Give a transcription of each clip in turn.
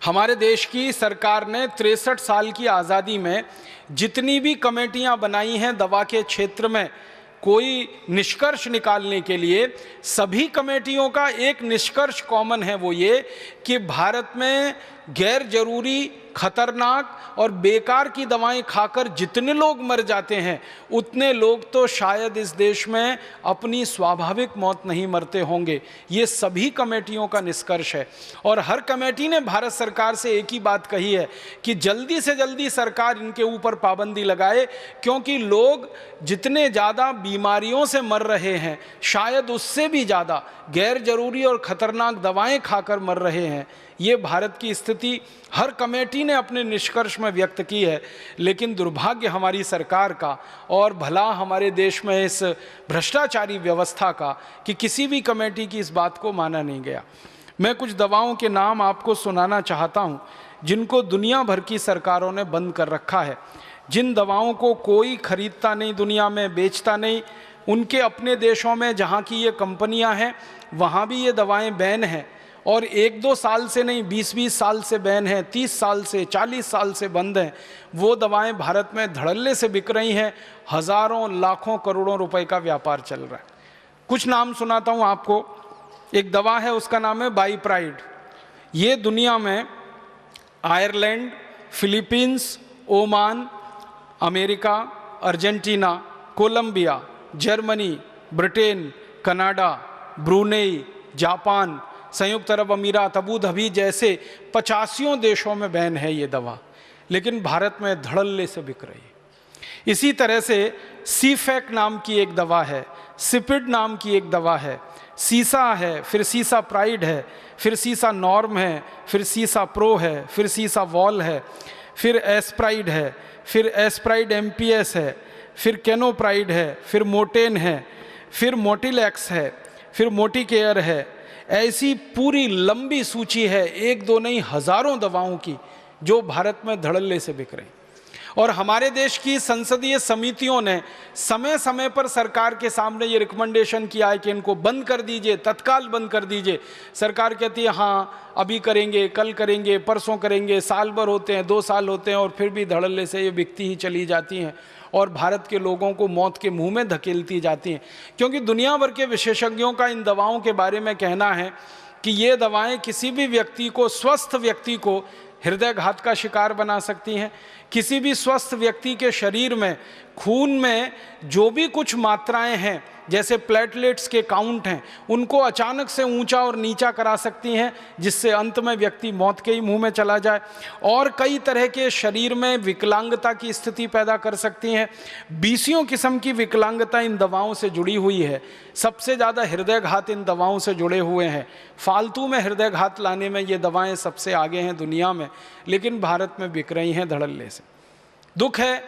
हमारे देश की सरकार ने 63 साल की आज़ादी में जितनी भी कमेटियां बनाई हैं दवा के क्षेत्र में कोई निष्कर्ष निकालने के लिए, सभी कमेटियों का एक निष्कर्ष कॉमन है, वो ये कि भारत में गैर जरूरी, खतरनाक और बेकार की दवाएं खाकर जितने लोग मर जाते हैं उतने लोग तो शायद इस देश में अपनी स्वाभाविक मौत नहीं मरते होंगे। ये सभी कमेटियों का निष्कर्ष है और हर कमेटी ने भारत सरकार से एक ही बात कही है कि जल्दी से जल्दी सरकार इनके ऊपर पाबंदी लगाए, क्योंकि लोग जितने ज़्यादा बीमारियों से मर रहे हैं शायद उससे भी ज़्यादा गैर जरूरी और ख़तरनाक दवाएं खाकर मर रहे हैं। ये भारत की स्थिति हर कमेटी ने अपने निष्कर्ष में व्यक्त की है, लेकिन दुर्भाग्य हमारी सरकार का और भला हमारे देश में इस भ्रष्टाचारी व्यवस्था का कि किसी भी कमेटी की इस बात को माना नहीं गया। मैं कुछ दवाओं के नाम आपको सुनाना चाहता हूँ जिनको दुनिया भर की सरकारों ने बंद कर रखा है, जिन दवाओं को कोई खरीदता नहीं, दुनिया में बेचता नहीं। उनके अपने देशों में जहाँ की ये कंपनियाँ हैं वहाँ भी ये दवाएँ बैन हैं और 1-2 साल से नहीं, 20-20 साल से बैन है, 30 साल से, 40 साल से बंद हैं। वो दवाएं भारत में धड़ल्ले से बिक रही हैं, हज़ारों लाखों करोड़ों रुपए का व्यापार चल रहा है। कुछ नाम सुनाता हूँ आपको। एक दवा है, उसका नाम है बाईप्राइड। ये दुनिया में Ireland, Philippines, Oman, America, Argentina, Colombia, Germany, Britain, Canada, Brunei, Japan, संयुक्त अरब अमीरात, अबू धाबी जैसे 85 देशों में बैन है ये दवा, लेकिन भारत में धड़ल्ले से बिक रही है। इसी तरह से सीफेक नाम की एक दवा है, सिपिड नाम की एक दवा है, सीसा है, फिर सीसा प्राइड है, फिर सीसा नॉर्म है, फिर सीसा प्रो है, फिर सीसा वॉल है, फिर एस्प्राइड है, फिर एस्प्राइड एमपीएस है, फिर कैनोप्राइड है, फिर मोटेन है, फिर मोटिलैक्स है, फिर मोटिकेयर है। ऐसी पूरी लंबी सूची है, 1-2 नहीं हज़ारों दवाओं की जो भारत में धड़ल्ले से बिक रही। और हमारे देश की संसदीय समितियों ने समय समय पर सरकार के सामने ये रिकमेंडेशन किया है कि इनको बंद कर दीजिए, तत्काल बंद कर दीजिए। सरकार कहती है हाँ अभी करेंगे, कल करेंगे, परसों करेंगे, साल भर होते हैं, 2 साल होते हैं और फिर भी धड़ल्ले से ये बिकती ही चली जाती हैं और भारत के लोगों को मौत के मुंह में धकेलती जाती हैं। क्योंकि दुनिया भर के विशेषज्ञों का इन दवाओं के बारे में कहना है कि ये दवाएं किसी भी व्यक्ति को, स्वस्थ व्यक्ति को हृदयघात का शिकार बना सकती हैं। किसी भी स्वस्थ व्यक्ति के शरीर में, खून में जो भी कुछ मात्राएं हैं, जैसे प्लेटलेट्स के काउंट हैं, उनको अचानक से ऊंचा और नीचा करा सकती हैं, जिससे अंत में व्यक्ति मौत के ही मुंह में चला जाए। और कई तरह के शरीर में विकलांगता की स्थिति पैदा कर सकती हैं। 20 किस्म की विकलांगता इन दवाओं से जुड़ी हुई है। सबसे ज़्यादा हृदयघात इन दवाओं से जुड़े हुए हैं। फालतू में हृदयघात लाने में ये दवाएँ सबसे आगे हैं दुनिया में, लेकिन भारत में बिक रही हैं धड़ल्ले से। दुख है,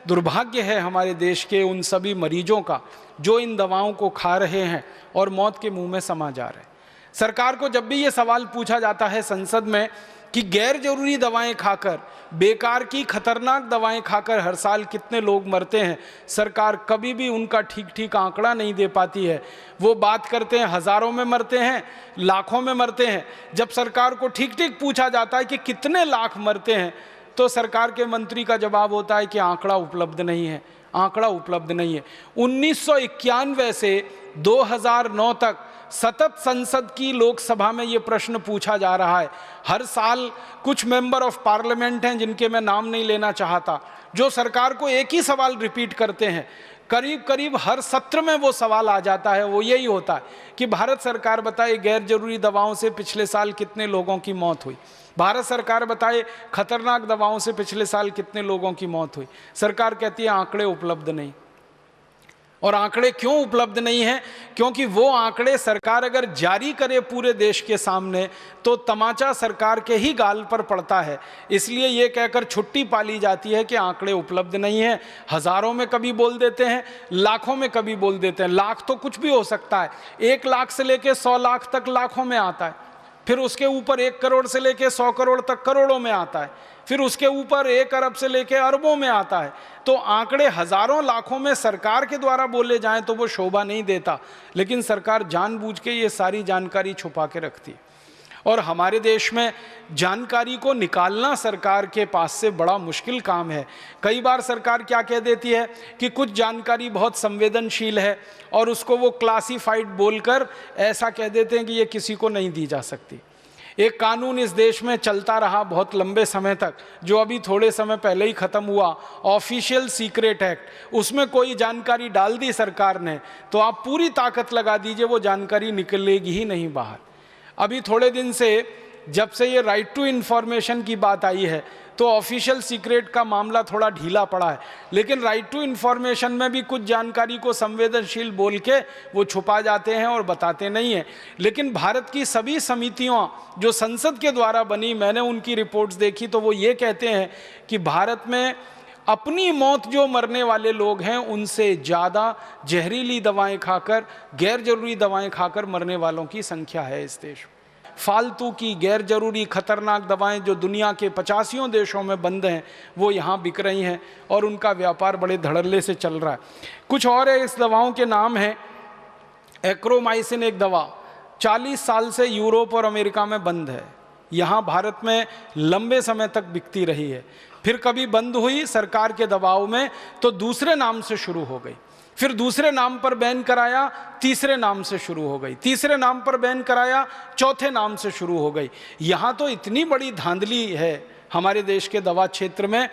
दुर्भाग्य है हमारे देश के उन सभी मरीजों का जो इन दवाओं को खा रहे हैं और मौत के मुंह में समा जा रहे हैं। सरकार को जब भी ये सवाल पूछा जाता है संसद में कि गैर जरूरी दवाएं खाकर, बेकार की खतरनाक दवाएं खाकर हर साल कितने लोग मरते हैं, सरकार कभी भी उनका ठीक ठीक आंकड़ा नहीं दे पाती है। वो बात करते हैं हज़ारों में मरते हैं, लाखों में मरते हैं। जब सरकार को ठीक ठीक पूछा जाता है कि कितने लाख मरते हैं, तो सरकार के मंत्री का जवाब होता है कि आंकड़ा उपलब्ध नहीं है, आंकड़ा उपलब्ध नहीं है। 1991 से 2009 तक सतत संसद की लोकसभा में ये प्रश्न पूछा जा रहा है। हर साल कुछ मेंबर ऑफ पार्लियामेंट हैं जिनके मैं नाम नहीं लेना चाहता, जो सरकार को एक ही सवाल रिपीट करते हैं। करीब करीब हर सत्र में वो सवाल आ जाता है, वो यही होता है कि भारत सरकार बताए गैर जरूरी दवाओं से पिछले साल कितने लोगों की मौत हुई। भारत सरकार बताए खतरनाक दवाओं से पिछले साल कितने लोगों की मौत हुई। सरकार कहती है आंकड़े उपलब्ध नहीं। और आंकड़े क्यों उपलब्ध नहीं हैं? क्योंकि वो आंकड़े सरकार अगर जारी करे पूरे देश के सामने तो तमाचा सरकार के ही गाल पर पड़ता है। इसलिए ये कहकर छुट्टी पाली जाती है कि आंकड़े उपलब्ध नहीं है। हज़ारों में कभी बोल देते हैं, लाखों में कभी बोल देते हैं। लाख तो कुछ भी हो सकता है, 1 लाख से लेकर 100 लाख तक लाखों में आता है, फिर उसके ऊपर 1 करोड़ से लेकर 100 करोड़ तक करोड़ों में आता है, फिर उसके ऊपर 1 अरब से लेकर अरबों में आता है। तो आंकड़े हज़ारों लाखों में सरकार के द्वारा बोले जाएं तो वो शोभा नहीं देता, लेकिन सरकार जानबूझ के ये सारी जानकारी छुपा के रखती है। और हमारे देश में जानकारी को निकालना सरकार के पास से बड़ा मुश्किल काम है। कई बार सरकार क्या कह देती है कि कुछ जानकारी बहुत संवेदनशील है और उसको वो क्लासिफाइड बोलकर ऐसा कह देते हैं कि ये किसी को नहीं दी जा सकती। एक कानून इस देश में चलता रहा बहुत लंबे समय तक, जो अभी थोड़े समय पहले ही ख़त्म हुआ, ऑफिशियल सीक्रेट एक्ट। उसमें कोई जानकारी डाल दी सरकार ने तो आप पूरी ताकत लगा दीजिए, वो जानकारी निकलेगी ही नहीं बाहर। अभी थोड़े दिन से जब से ये राइट टू इन्फॉर्मेशन की बात आई है तो ऑफिशियल सीक्रेट का मामला थोड़ा ढीला पड़ा है, लेकिन राइट टू इन्फॉर्मेशन में भी कुछ जानकारी को संवेदनशील बोल के वो छुपा जाते हैं और बताते नहीं हैं। लेकिन भारत की सभी समितियां जो संसद के द्वारा बनी, मैंने उनकी रिपोर्ट्स देखी तो वो ये कहते हैं कि भारत में अपनी मौत जो मरने वाले लोग हैं उनसे ज़्यादा जहरीली दवाएं खाकर, गैर जरूरी दवाएं खाकर मरने वालों की संख्या है इस देश में। फालतू की गैर जरूरी खतरनाक दवाएं जो दुनिया के 85 देशों में बंद हैं वो यहाँ बिक रही हैं और उनका व्यापार बड़े धड़ल्ले से चल रहा है। कुछ और है, इस दवाओं के नाम हैं एक्रोमाइसिन, एक दवा 40 साल से यूरोप और अमेरिका में बंद है, यहाँ भारत में लंबे समय तक बिकती रही है। फिर कभी बंद हुई सरकार के दबाव में तो दूसरे नाम से शुरू हो गई, फिर दूसरे नाम पर बैन कराया, तीसरे नाम से शुरू हो गई, तीसरे नाम पर बैन कराया, चौथे नाम से शुरू हो गई। यहाँ तो इतनी बड़ी धांधली है हमारे देश के दवा क्षेत्र में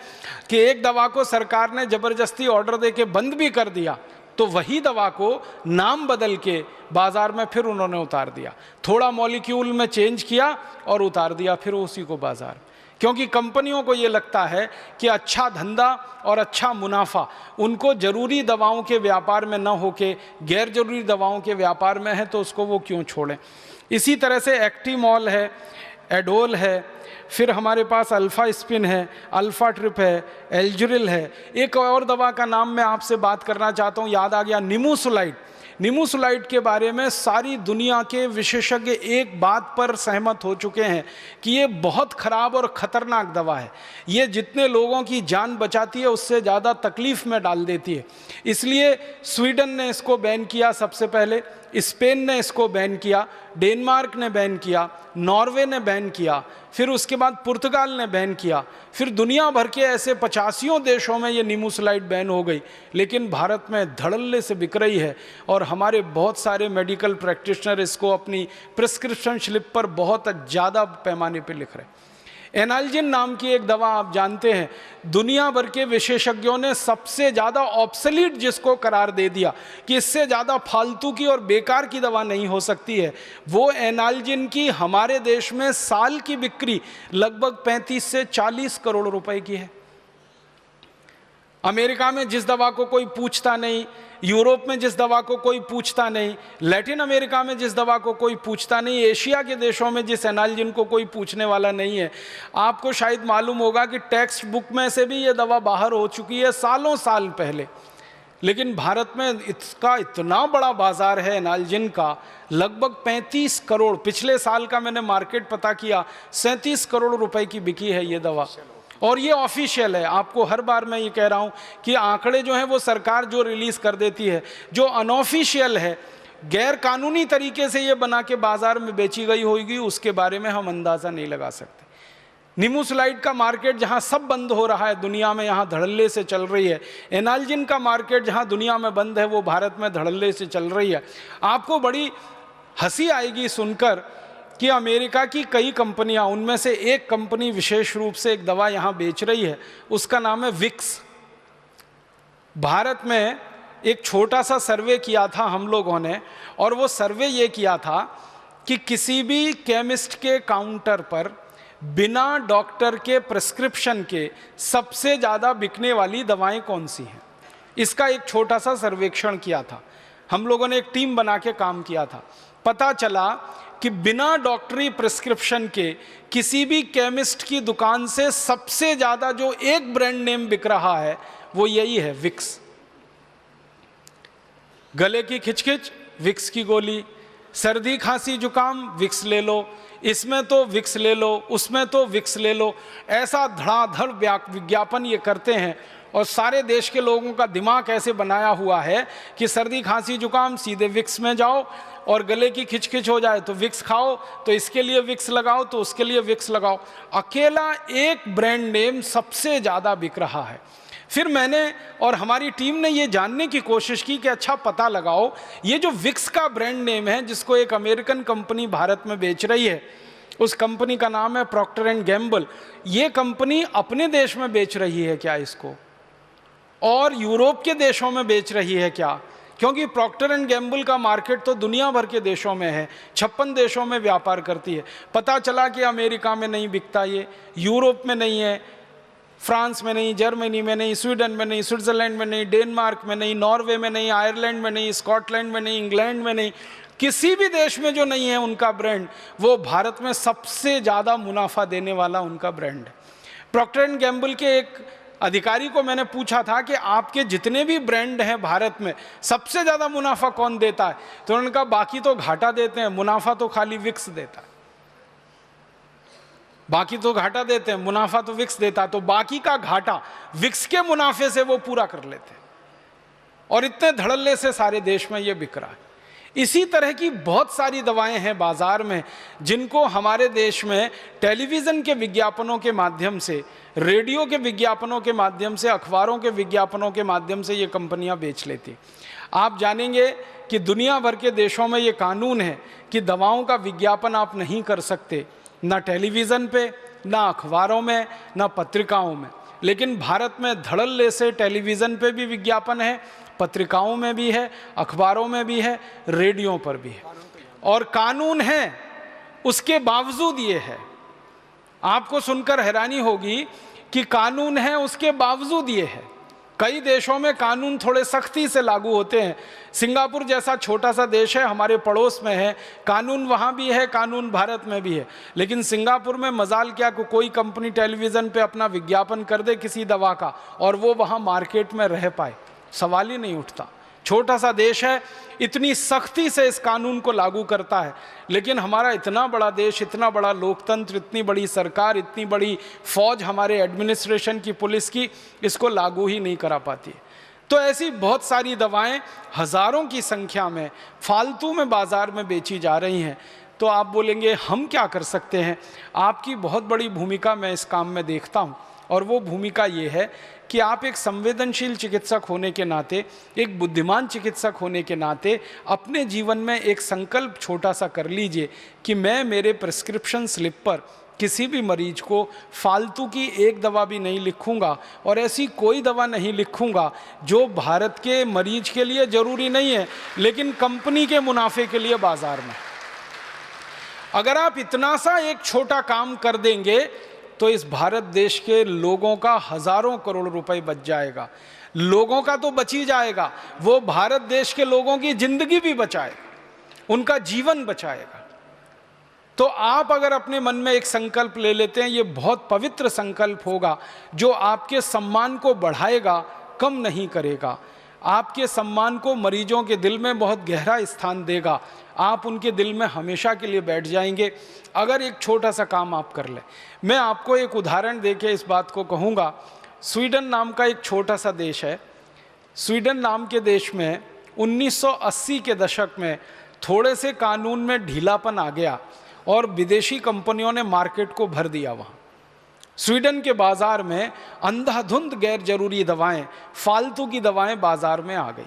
कि एक दवा को सरकार ने जबरदस्ती ऑर्डर दे के बंद भी कर दिया तो वही दवा को नाम बदल के बाजार में फिर उन्होंने उतार दिया, थोड़ा मॉलिक्यूल में चेंज किया और उतार दिया फिर उसी को बाजार। क्योंकि कंपनियों को ये लगता है कि अच्छा धंधा और अच्छा मुनाफा उनको जरूरी दवाओं के व्यापार में न होके गैर जरूरी दवाओं के व्यापार में है, तो उसको वो क्यों छोड़ें। इसी तरह से एक्टिमॉल है, एडोल है, फिर हमारे पास अल्फा स्पिन है, अल्फा ट्रिप है, एल्जुरिल है। एक और दवा का नाम मैं आपसे बात करना चाहता हूँ, याद आ गया, निमोसुलाइड। निमोसुलाइड के बारे में सारी दुनिया के विशेषज्ञ एक बात पर सहमत हो चुके हैं कि ये बहुत खराब और ख़तरनाक दवा है। ये जितने लोगों की जान बचाती है उससे ज़्यादा तकलीफ़ में डाल देती है। इसलिए स्वीडन ने इसको बैन किया सबसे पहले, स्पेन ने इसको बैन किया, डेनमार्क ने बैन किया, नॉर्वे ने बैन किया, फिर उसके बाद पुर्तगाल ने बैन किया, फिर दुनिया भर के ऐसे 85 देशों में ये निमोसुलाइड बैन हो गई। लेकिन भारत में धड़ल्ले से बिक रही है और हमारे बहुत सारे मेडिकल प्रैक्टिशनर इसको अपनी प्रिस्क्रिप्शन स्लिप पर बहुत ज़्यादा पैमाने पर लिख रहे हैं। एनाल्जिन नाम की एक दवा आप जानते हैं, दुनिया भर के विशेषज्ञों ने सबसे ज़्यादा ऑब्सोलीट जिसको करार दे दिया कि इससे ज़्यादा फालतू की और बेकार की दवा नहीं हो सकती है, वो एनाल्जिन की हमारे देश में साल की बिक्री लगभग 35 से 40 करोड़ रुपए की है। अमेरिका में जिस दवा को कोई पूछता नहीं, यूरोप में जिस दवा को कोई पूछता नहीं, लैटिन अमेरिका में जिस दवा को कोई पूछता नहीं, एशिया के देशों में जिस एनाल्जिन को कोई पूछने वाला नहीं है। आपको शायद मालूम होगा कि टेक्स्ट बुक में से भी ये दवा बाहर हो चुकी है सालों साल पहले, लेकिन भारत में इसका इतना बड़ा बाजार है एनाल्जिन का, लगभग 35 करोड़, पिछले साल का मैंने मार्केट पता किया, 37 करोड़ रुपए की बिकी है ये दवा। और ये ऑफिशियल है, आपको हर बार मैं ये कह रहा हूँ कि आंकड़े जो हैं वो सरकार जो रिलीज़ कर देती है, जो अनऑफिशियल है, गैर कानूनी तरीके से ये बना के बाज़ार में बेची गई होगी, उसके बारे में हम अंदाज़ा नहीं लगा सकते। निमोसुलाइड का मार्केट जहाँ सब बंद हो रहा है दुनिया में, यहाँ धड़ल्ले से चल रही है। एनाल्जिन का मार्केट जहाँ दुनिया में बंद है वो भारत में धड़ल्ले से चल रही है। आपको बड़ी हंसी आएगी सुनकर कि अमेरिका की कई कंपनियां, उनमें से एक कंपनी विशेष रूप से एक दवा यहाँ बेच रही है, उसका नाम है विक्स। भारत में एक छोटा सा सर्वे किया था हम लोगों ने, और वो सर्वे ये किया था कि किसी भी केमिस्ट के काउंटर पर बिना डॉक्टर के प्रिस्क्रिप्शन के सबसे ज़्यादा बिकने वाली दवाएं कौन सी हैं। इसका एक छोटा सा सर्वेक्षण किया था, हम लोगों ने एक टीम बना के काम किया था। पता चला कि बिना डॉक्टरी प्रिस्क्रिप्शन के किसी भी केमिस्ट की दुकान से सबसे ज़्यादा जो एक ब्रांड नेम बिक रहा है वो यही है, विक्स। गले की खिचखिच, विक्स की गोली, सर्दी खांसी जुकाम, विक्स ले लो, इसमें तो विक्स ले लो, उसमें तो विक्स ले लो, ऐसा धड़ाधड़ विज्ञापन ये करते हैं। और सारे देश के लोगों का दिमाग ऐसे बनाया हुआ है कि सर्दी खांसी जुकाम सीधे विक्स में जाओ, और गले की खिचखिच हो जाए तो विक्स खाओ, तो इसके लिए विक्स लगाओ, तो उसके लिए विक्स लगाओ। अकेला एक ब्रांड नेम सबसे ज़्यादा बिक रहा है। फिर मैंने और हमारी टीम ने ये जानने की कोशिश की कि अच्छा पता लगाओ, ये जो विक्स का ब्रांड नेम है जिसको एक अमेरिकन कंपनी भारत में बेच रही है, उस कंपनी का नाम है प्रॉक्टर एंड गैम्बल, ये कंपनी अपने देश में बेच रही है क्या इसको, और यूरोप के देशों में बेच रही है क्या? क्योंकि प्रॉक्टर एंड गैम्बल का मार्केट तो दुनिया भर के देशों में है, 56 देशों में व्यापार करती है। पता चला कि अमेरिका में नहीं बिकता, ये यूरोप में नहीं है, फ्रांस में नहीं, जर्मनी में नहीं, स्वीडन में नहीं, स्विट्जरलैंड में नहीं, डेनमार्क में नहीं, नॉर्वे में नहीं, आयरलैंड में नहीं, स्कॉटलैंड में नहीं, इंग्लैंड में नहीं, किसी भी देश में जो नहीं है उनका ब्रांड, वो भारत में सबसे ज़्यादा मुनाफा देने वाला उनका ब्रांड है। प्रॉक्टर एंड गैम्बल के एक अधिकारी को मैंने पूछा था कि आपके जितने भी ब्रांड हैं भारत में सबसे ज़्यादा मुनाफा कौन देता है, तो उन्होंने कहा बाकी तो घाटा देते हैं, मुनाफा तो खाली विक्स देता है। बाकी तो घाटा देते हैं, मुनाफा तो विक्स देता है, तो बाकी का घाटा विक्स के मुनाफे से वो पूरा कर लेते हैं, और इतने धड़ल्ले से सारे देश में ये बिक रहा है। इसी तरह की बहुत सारी दवाएं हैं बाजार में जिनको हमारे देश में टेलीविज़न के विज्ञापनों के माध्यम से, रेडियो के विज्ञापनों के माध्यम से, अखबारों के विज्ञापनों के माध्यम से ये कंपनियां बेच लेती। आप जानेंगे कि दुनिया भर के देशों में ये कानून है कि दवाओं का विज्ञापन आप नहीं कर सकते, ना टेलीविज़न पे, ना अखबारों में, ना पत्रिकाओं में। लेकिन भारत में धड़ल्ले से टेलीविज़न पे भी विज्ञापन है, पत्रिकाओं में भी है, अखबारों में भी है, रेडियो पर भी है, और कानून है उसके बावजूद ये है। आपको सुनकर हैरानी होगी कि कानून है उसके बावजूद ये है। कई देशों में कानून थोड़े सख्ती से लागू होते हैं। सिंगापुर जैसा छोटा सा देश है, हमारे पड़ोस में है, कानून वहाँ भी है, कानून भारत में भी है, लेकिन सिंगापुर में मजाल क्या कि कोई कंपनी टेलीविज़न पे अपना विज्ञापन कर दे किसी दवा का और वो वहाँ मार्केट में रह पाए, सवाल ही नहीं उठता। छोटा सा देश है, इतनी सख्ती से इस कानून को लागू करता है, लेकिन हमारा इतना बड़ा देश, इतना बड़ा लोकतंत्र, इतनी बड़ी सरकार, इतनी बड़ी फौज हमारे एडमिनिस्ट्रेशन की, पुलिस की, इसको लागू ही नहीं करा पाती। तो ऐसी बहुत सारी दवाएं हज़ारों की संख्या में फालतू में बाज़ार में बेची जा रही हैं। तो आप बोलेंगे हम क्या कर सकते हैं? आपकी बहुत बड़ी भूमिका मैं इस काम में देखता हूँ, और वो भूमिका ये है कि आप एक संवेदनशील चिकित्सक होने के नाते, एक बुद्धिमान चिकित्सक होने के नाते अपने जीवन में एक संकल्प छोटा सा कर लीजिए कि मैं मेरे प्रिस्क्रिप्शन स्लिप पर किसी भी मरीज को फालतू की एक दवा भी नहीं लिखूंगा, और ऐसी कोई दवा नहीं लिखूंगा जो भारत के मरीज के लिए ज़रूरी नहीं है लेकिन कंपनी के मुनाफे के लिए बाज़ार में। अगर आप इतना सा एक छोटा काम कर देंगे तो इस भारत देश के लोगों का हज़ारों करोड़ रुपए बच जाएगा। लोगों का तो बच ही जाएगा, वो भारत देश के लोगों की जिंदगी भी बचाएगा, उनका जीवन बचाएगा। तो आप अगर अपने मन में एक संकल्प ले लेते हैं, ये बहुत पवित्र संकल्प होगा जो आपके सम्मान को बढ़ाएगा, कम नहीं करेगा, आपके सम्मान को मरीजों के दिल में बहुत गहरा स्थान देगा। आप उनके दिल में हमेशा के लिए बैठ जाएंगे अगर एक छोटा सा काम आप कर लें। मैं आपको एक उदाहरण देके इस बात को कहूँगा। स्वीडन नाम का एक छोटा सा देश है। स्वीडन नाम के देश में 1980 के दशक में थोड़े से कानून में ढीलापन आ गया और विदेशी कंपनियों ने मार्केट को भर दिया। वहाँ स्वीडन के बाज़ार में अंधाधुंध गैर जरूरी दवाएं, फालतू की दवाएं बाज़ार में आ गई।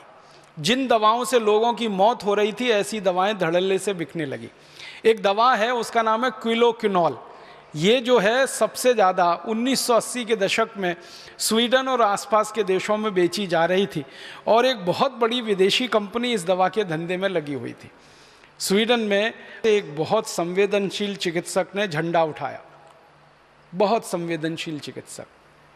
जिन दवाओं से लोगों की मौत हो रही थी, ऐसी दवाएं धड़ल्ले से बिकने लगी। एक दवा है, उसका नाम है क्विलोक्विनोल। ये जो है सबसे ज़्यादा 1980 के दशक में स्वीडन और आसपास के देशों में बेची जा रही थी, और एक बहुत बड़ी विदेशी कंपनी इस दवा के धंधे में लगी हुई थी। स्वीडन में एक बहुत संवेदनशील चिकित्सक ने झंडा उठाया, बहुत संवेदनशील चिकित्सक,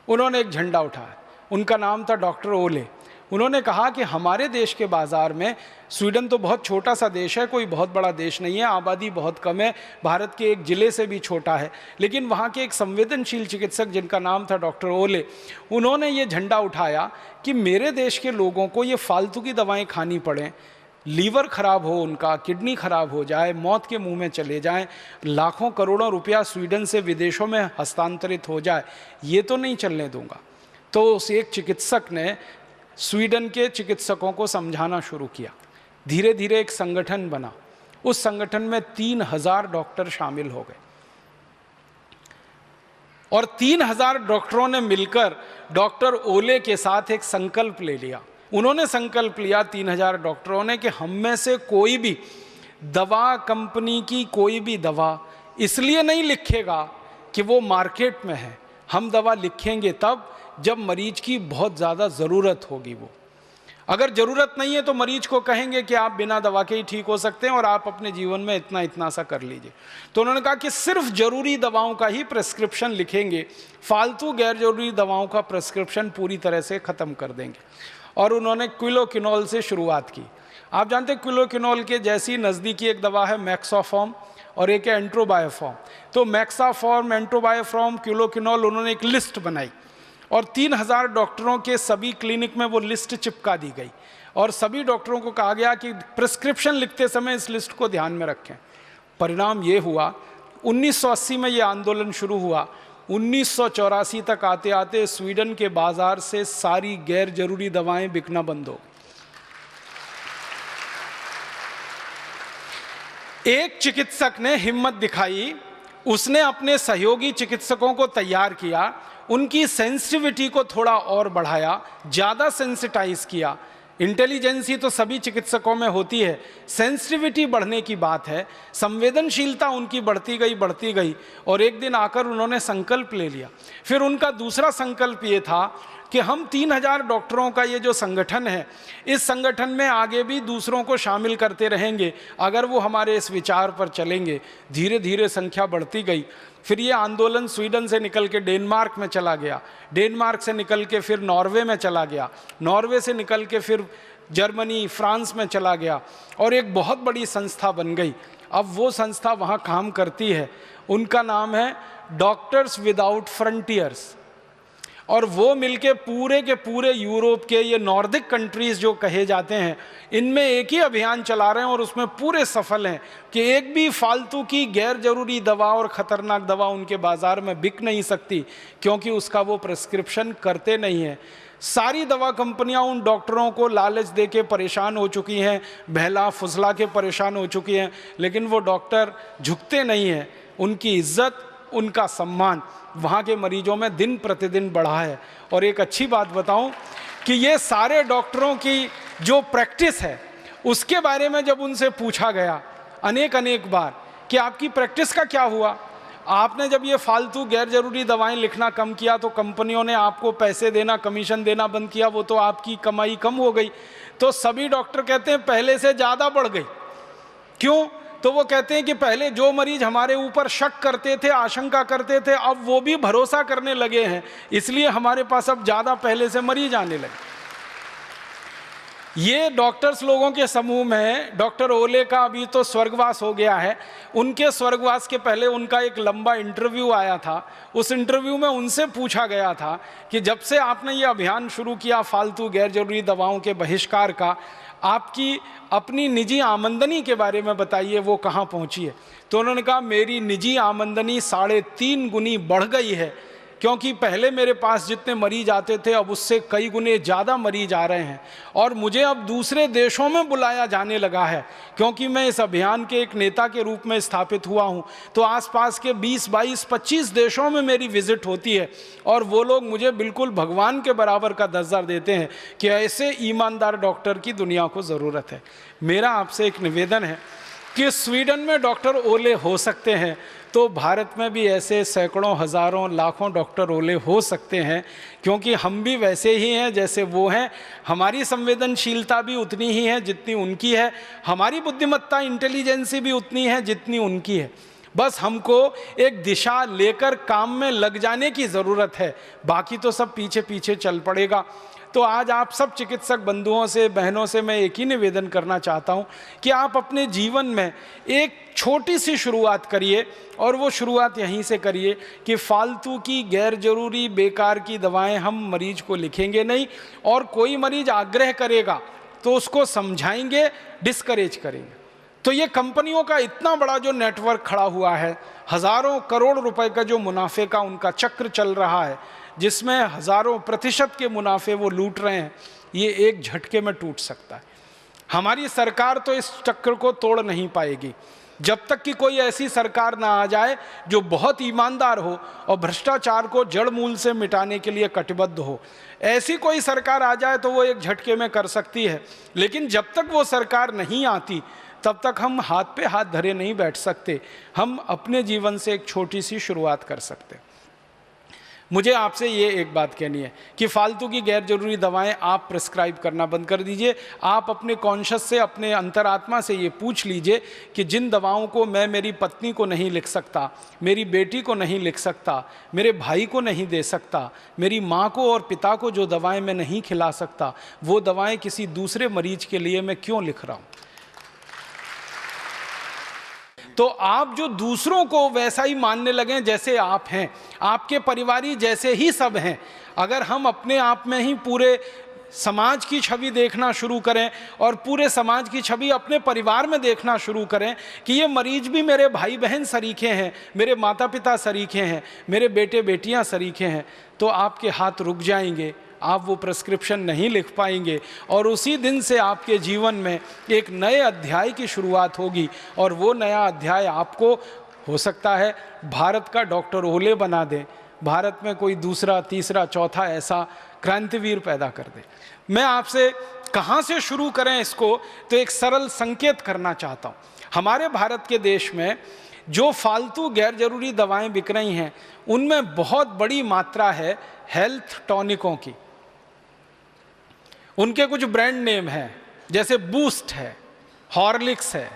उन्होंने एक झंडा उठाया। उनका नाम था डॉक्टर ओले। उन्होंने कहा कि हमारे देश के बाज़ार में, स्वीडन तो बहुत छोटा सा देश है, कोई बहुत बड़ा देश नहीं है, आबादी बहुत कम है, भारत के एक ज़िले से भी छोटा है, लेकिन वहाँ के एक संवेदनशील चिकित्सक जिनका नाम था डॉक्टर ओले, उन्होंने ये झंडा उठाया कि मेरे देश के लोगों को ये फालतू की दवाएं खानी पड़ें, लीवर खराब हो उनका, किडनी खराब हो जाए, मौत के मुंह में चले जाएं, लाखों करोड़ों रुपया स्वीडन से विदेशों में हस्तांतरित हो जाए, ये तो नहीं चलने दूंगा। तो उस एक चिकित्सक ने स्वीडन के चिकित्सकों को समझाना शुरू किया। धीरे धीरे एक संगठन बना। उस संगठन में 3000 डॉक्टर शामिल हो गए और 3000 डॉक्टरों ने मिलकर डॉक्टर ओले के साथ एक संकल्प ले लिया। उन्होंने संकल्प लिया 3000 डॉक्टरों ने कि हम में से कोई भी दवा कंपनी की कोई भी दवा इसलिए नहीं लिखेगा कि वो मार्केट में है। हम दवा लिखेंगे तब जब मरीज की बहुत ज़्यादा ज़रूरत होगी। वो अगर ज़रूरत नहीं है तो मरीज को कहेंगे कि आप बिना दवा के ही ठीक हो सकते हैं और आप अपने जीवन में इतना इतना सा कर लीजिए। तो उन्होंने कहा कि सिर्फ ज़रूरी दवाओं का ही प्रेस्क्रिप्शन लिखेंगे, फालतू गैर जरूरी दवाओं का प्रेस्क्रिप्शन पूरी तरह से ख़त्म कर देंगे। और उन्होंने क्विलोकिनोल से शुरुआत की। आप जानते हैं क्विलोकिनोल के जैसी नज़दीकी एक दवा है मैक्सोफॉर्म और एक है एंट्रोबायोफॉर्म। तो मैक्साफॉर्म, एंट्रोबायोफॉर्म, क्विलोकिनोल, उन्होंने एक लिस्ट बनाई और 3000 डॉक्टरों के सभी क्लिनिक में वो लिस्ट चिपका दी गई और सभी डॉक्टरों को कहा गया कि प्रिस्क्रिप्शन लिखते समय इस लिस्ट को ध्यान में रखें। परिणाम ये हुआ, 1980 में ये आंदोलन शुरू हुआ। 1984 तक आते आते स्वीडन के बाजार से सारी गैर जरूरी दवाएं बिकना बंद हो गई। एक चिकित्सक ने हिम्मत दिखाई, उसने अपने सहयोगी चिकित्सकों को तैयार किया, उनकी सेंसिटिविटी को थोड़ा और बढ़ाया, ज़्यादा सेंसिटाइज किया। इंटेलिजेंसी तो सभी चिकित्सकों में होती है, सेंसिटिविटी बढ़ने की बात है। संवेदनशीलता उनकी बढ़ती गई और एक दिन आकर उन्होंने संकल्प ले लिया। फिर उनका दूसरा संकल्प ये था कि हम 3000 डॉक्टरों का ये जो संगठन है, इस संगठन में आगे भी दूसरों को शामिल करते रहेंगे अगर वो हमारे इस विचार पर चलेंगे। धीरे धीरे संख्या बढ़ती गई। फिर ये आंदोलन स्वीडन से निकल के डेनमार्क में चला गया, डेनमार्क से निकल के फिर नॉर्वे में चला गया, नॉर्वे से निकल के फिर जर्मनी, फ्रांस में चला गया और एक बहुत बड़ी संस्था बन गई। अब वो संस्था वहाँ काम करती है, उनका नाम है डॉक्टर्स विदाउट फ्रंटियर्स। और वो मिलके पूरे के पूरे यूरोप के ये नॉर्डिक कंट्रीज़ जो कहे जाते हैं, इनमें एक ही अभियान चला रहे हैं और उसमें पूरे सफल हैं कि एक भी फालतू की गैर जरूरी दवा और ख़तरनाक दवा उनके बाज़ार में बिक नहीं सकती, क्योंकि उसका वो प्रेस्क्रिप्शन करते नहीं हैं। सारी दवा कंपनियां उन डॉक्टरों को लालच दे के परेशान हो चुकी हैं, बहला फुसला के परेशान हो चुकी हैं, लेकिन वो डॉक्टर झुकते नहीं हैं। उनकी इज्जत, उनका सम्मान वहाँ के मरीजों में दिन प्रतिदिन बढ़ा है। और एक अच्छी बात बताऊं कि ये सारे डॉक्टरों की जो प्रैक्टिस है, उसके बारे में जब उनसे पूछा गया अनेक बार कि आपकी प्रैक्टिस का क्या हुआ, आपने जब ये फालतू गैर जरूरी दवाएं लिखना कम किया तो कंपनियों ने आपको पैसे देना, कमीशन देना बंद किया, वो तो आपकी कमाई कम हो गई। तो सभी डॉक्टर कहते हैं पहले से ज़्यादा बढ़ गई। क्यों? तो वो कहते हैं कि पहले जो मरीज हमारे ऊपर शक करते थे, आशंका करते थे, अब वो भी भरोसा करने लगे हैं, इसलिए हमारे पास अब ज़्यादा पहले से मरीज आने लगे। ये डॉक्टर्स लोगों के समूह में डॉक्टर ओले का अभी तो स्वर्गवास हो गया है। उनके स्वर्गवास के पहले उनका एक लंबा इंटरव्यू आया था। उस इंटरव्यू में उनसे पूछा गया था कि जब से आपने ये अभियान शुरू किया फालतू गैर जरूरी दवाओं के बहिष्कार का, आपकी अपनी निजी आमदनी के बारे में बताइए, वो कहाँ पहुँची है। तो उन्होंने कहा मेरी निजी आमदनी 3.5 गुनी बढ़ गई है, क्योंकि पहले मेरे पास जितने मरीज आते थे अब उससे कई गुने ज़्यादा मरीज आ रहे हैं और मुझे अब दूसरे देशों में बुलाया जाने लगा है, क्योंकि मैं इस अभियान के एक नेता के रूप में स्थापित हुआ हूं। तो आसपास के 20, 22, 25 देशों में मेरी विजिट होती है और वो लोग मुझे बिल्कुल भगवान के बराबर का दर्जा देते हैं कि ऐसे ईमानदार डॉक्टर की दुनिया को ज़रूरत है। मेरा आपसे एक निवेदन है कि स्वीडन में डॉक्टर ओले हो सकते हैं तो भारत में भी ऐसे सैकड़ों, हज़ारों, लाखों डॉक्टर ओले हो सकते हैं, क्योंकि हम भी वैसे ही हैं जैसे वो हैं। हमारी संवेदनशीलता भी उतनी ही है जितनी उनकी है, हमारी बुद्धिमत्ता, इंटेलिजेंसी भी उतनी है जितनी उनकी है। बस हमको एक दिशा लेकर काम में लग जाने की ज़रूरत है, बाकी तो सब पीछे पीछे चल पड़ेगा। तो आज आप सब चिकित्सक बंधुओं से, बहनों से मैं एक ही निवेदन करना चाहता हूं कि आप अपने जीवन में एक छोटी सी शुरुआत करिए और वो शुरुआत यहीं से करिए कि फालतू की गैर जरूरी बेकार की दवाएं हम मरीज को लिखेंगे नहीं, और कोई मरीज आग्रह करेगा तो उसको समझाएंगे, डिस्करेज करेंगे। तो ये कंपनियों का इतना बड़ा जो नेटवर्क खड़ा हुआ है, हज़ारों करोड़ रुपए का जो मुनाफे का उनका चक्र चल रहा है, जिसमें हज़ारों प्रतिशत के मुनाफे वो लूट रहे हैं, ये एक झटके में टूट सकता है। हमारी सरकार तो इस चक्र को तोड़ नहीं पाएगी जब तक कि कोई ऐसी सरकार ना आ जाए जो बहुत ईमानदार हो और भ्रष्टाचार को जड़ मूल से मिटाने के लिए कटिबद्ध हो। ऐसी कोई सरकार आ जाए तो वो एक झटके में कर सकती है, लेकिन जब तक वो सरकार नहीं आती तब तक हम हाथ पे हाथ धरे नहीं बैठ सकते। हम अपने जीवन से एक छोटी सी शुरुआत कर सकते। मुझे आपसे ये एक बात कहनी है कि फालतू की गैर जरूरी दवाएं आप प्रिस्क्राइब करना बंद कर दीजिए। आप अपने कॉन्शियस से, अपने अंतरात्मा से ये पूछ लीजिए कि जिन दवाओं को मैं मेरी पत्नी को नहीं लिख सकता, मेरी बेटी को नहीं लिख सकता, मेरे भाई को नहीं दे सकता, मेरी माँ को और पिता को जो दवाएं मैं नहीं खिला सकता, वो दवाएं किसी दूसरे मरीज के लिए मैं क्यों लिख रहा हूँ। तो आप जो दूसरों को वैसा ही मानने लगें जैसे आप हैं, आपके परिवारी जैसे ही सब हैं। अगर हम अपने आप में ही पूरे समाज की छवि देखना शुरू करें और पूरे समाज की छवि अपने परिवार में देखना शुरू करें कि ये मरीज भी मेरे भाई बहन सरीखे हैं, मेरे माता पिता सरीखे हैं, मेरे बेटे बेटियां सरीखे हैं, तो आपके हाथ रुक जाएंगे, आप वो प्रिस्क्रिप्शन नहीं लिख पाएंगे और उसी दिन से आपके जीवन में एक नए अध्याय की शुरुआत होगी। और वो नया अध्याय आपको हो सकता है भारत का डॉक्टर ओले बना दे, भारत में कोई दूसरा, तीसरा, चौथा ऐसा क्रांतिवीर पैदा कर दे। मैं आपसे कहाँ से शुरू करें इसको, तो एक सरल संकेत करना चाहता हूँ। हमारे भारत के देश में जो फालतू गैर जरूरी दवाएं बिक रही हैं उनमें बहुत बड़ी मात्रा है हेल्थ टॉनिकों की। उनके कुछ ब्रांड नेम हैं, जैसे बूस्ट है, हॉर्लिक्स है,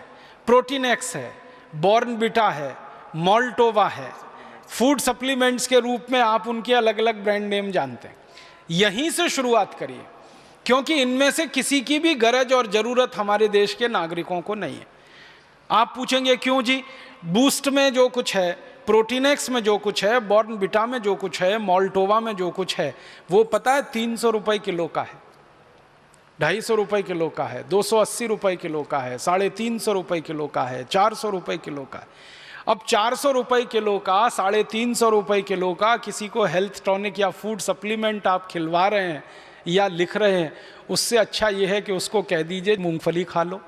प्रोटीनेक्स है, बॉर्नविटा है, मोल्टोवा है। फूड सप्लीमेंट्स के रूप में आप उनके अलग अलग ब्रांड नेम जानते हैं। यहीं से शुरुआत करिए, क्योंकि इनमें से किसी की भी गरज और ज़रूरत हमारे देश के नागरिकों को नहीं है। आप पूछेंगे क्यों जी? बूस्ट में जो कुछ है, प्रोटीनेक्स में जो कुछ है, बॉर्नविटा में जो कुछ है, मोल्टोवा में जो कुछ है, वो पता है 300 रुपये किलो का है, 250 रुपये किलो का है, 280 रुपये किलो का है, 350 रुपये किलो का है, 400 रुपये किलो का है। अब 400 रुपये किलो का, 350 रुपये किलो का किसी को हेल्थ टॉनिक या फूड सप्लीमेंट आप खिलवा रहे हैं या लिख रहे हैं, उससे अच्छा ये है कि उसको कह दीजिए मूंगफली खा लो।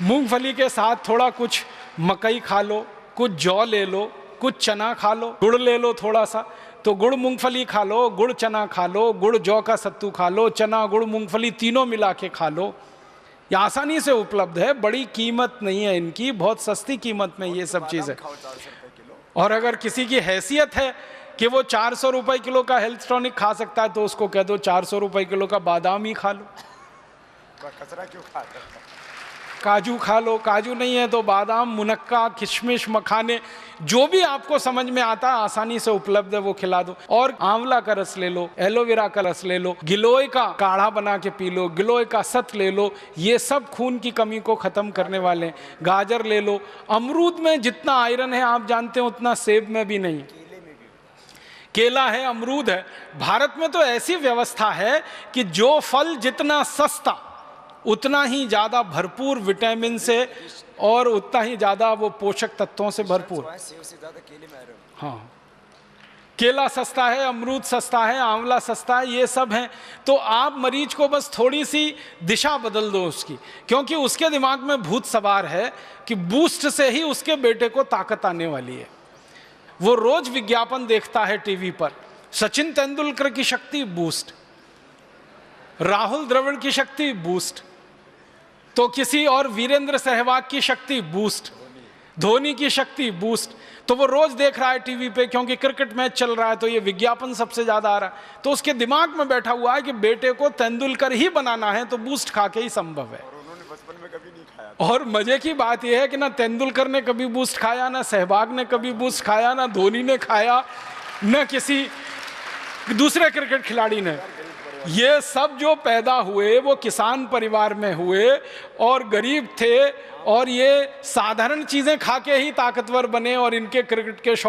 मूंगफली के साथ थोड़ा कुछ मकई खा लो, कुछ जौ ले लो, कुछ चना खा लो, गुड़ ले लो थोड़ा सा, तो गुड़ मूंगफली खा लो, गुड़ चना खा लो, गुड़ जौ का सत्तू खा लो, चना गुड़ मूंगफली तीनों मिला के खा लो। ये आसानी से उपलब्ध है, बड़ी कीमत नहीं है इनकी, बहुत सस्ती कीमत में ये सब चीज़ है। और अगर किसी की हैसियत है कि वो 400 रुपये किलो का हेल्थ टॉनिक खा सकता है, तो उसको कह दो 400 रुपये किलो का बादाम ही खा लो। कचरा क्यों खाता? काजू खा लो, काजू नहीं है तो बादाम, मुनक्का, किशमिश, मखाने, जो भी आपको समझ में आता है आसानी से उपलब्ध है वो खिला दो। और आंवला का रस ले लो, एलोवेरा का रस ले लो, गिलोय का काढ़ा बना के पी लो, गिलोय का सत ले लो, ये सब खून की कमी को खत्म करने वाले। गाजर ले लो, अमरूद में जितना आयरन है आप जानते हैं उतना सेब में भी नहीं। केला है, अमरूद है। भारत में तो ऐसी व्यवस्था है कि जो फल जितना सस्ता उतना ही ज़्यादा भरपूर विटामिन से और उतना ही ज़्यादा वो पोषक तत्वों से भरपूर। हाँ, केला सस्ता है, अमरूद सस्ता है, आंवला सस्ता है, ये सब हैं। तो आप मरीज को बस थोड़ी सी दिशा बदल दो उसकी, क्योंकि उसके दिमाग में भूत सवार है कि बूस्ट से ही उसके बेटे को ताकत आने वाली है। वो रोज विज्ञापन देखता है टीवी पर, सचिन तेंदुलकर की शक्ति बूस्ट, राहुल द्रविड़ की शक्ति बूस्ट, तो किसी और वीरेंद्र सहवाग की शक्ति बूस्ट, धोनी की शक्ति बूस्ट। तो वो रोज देख रहा है टीवी पे, क्योंकि क्रिकेट मैच चल रहा है तो ये विज्ञापन सबसे ज्यादा आ रहा है। तो उसके दिमाग में बैठा हुआ है कि बेटे को तेंदुलकर ही बनाना है, तो बूस्ट खा के ही संभव है। और उन्होंने बचपन में कभी नहीं खाया। और मजे की बात यह है कि ना तेंदुलकर ने कभी बूस्ट खाया, ना सहवाग ने कभी बूस्ट खाया, ना धोनी ने खाया, न किसी दूसरे क्रिकेट खिलाड़ी ने। ये सब जो पैदा हुए वो किसान परिवार में हुए और गरीब थे, और ये साधारण चीजें खा के ही ताकतवर बने, और इनके क्रिकेट के शॉट